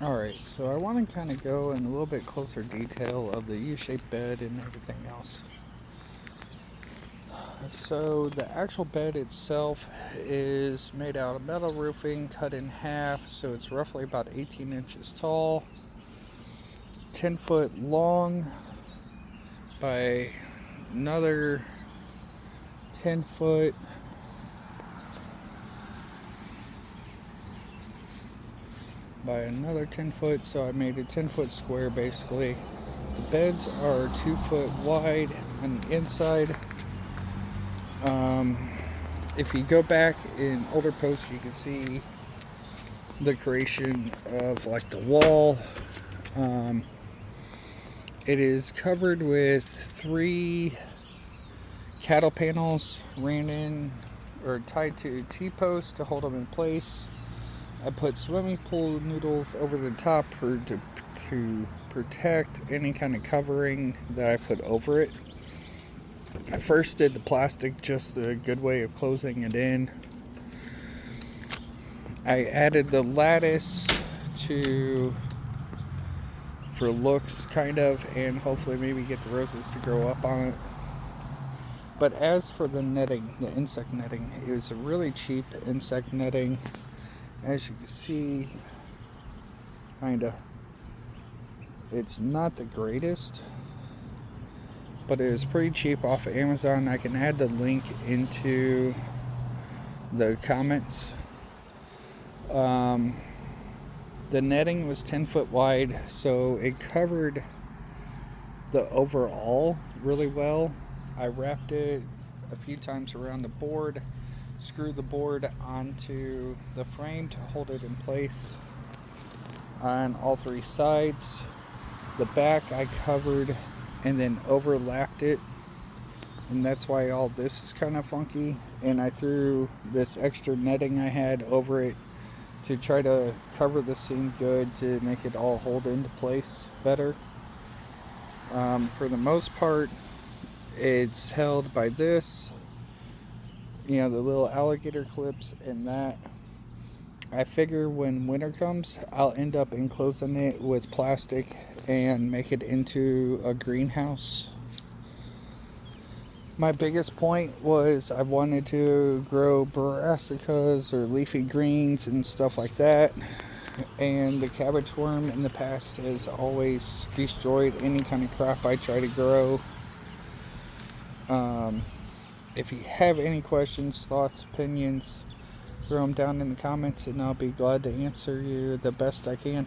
Alright, so I want to kind of go in a little bit closer detail of the U-shaped bed and everything else. So the actual bed itself is made out of metal roofing cut in half, so it's roughly about 18 inches tall, 10 foot long by another 10 foot by another 10 foot, so I made a 10 foot square basically. The beds are 2 foot wide on the inside. If you go back in older posts, you can see the creation of like the wall. It is covered with 3 cattle panels ran in or tied to T-posts to hold them in place. I put swimming pool noodles over the top to protect any kind of covering that I put over it. I first did the plastic, just a good way of closing it in. I added the lattice for looks kind of, and hopefully maybe get the roses to grow up on it. But as for the netting, the insect netting, it was a really cheap insect netting. As you can see, kinda, it's not the greatest, but it was pretty cheap off of Amazon. I can add the link into the comments. The netting was 10 foot wide, so it covered the overall really well. I wrapped it a few times around the board, screwed the board onto the frame to hold it in place on all 3 sides. The back I covered and then overlapped it, and that's why all this is kind of funky. And I threw this extra netting I had over it to try to cover the seam good to make it all hold into place better. For the most part, it's held by this, the little alligator clips and that. I figure when winter comes, I'll end up enclosing it with plastic and make it into a greenhouse. My biggest point was I wanted to grow brassicas or leafy greens and stuff like that. And the cabbage worm in the past has always destroyed any kind of crop I try to grow. If you have any questions, thoughts, opinions, throw them down in the comments and I'll be glad to answer you the best I can.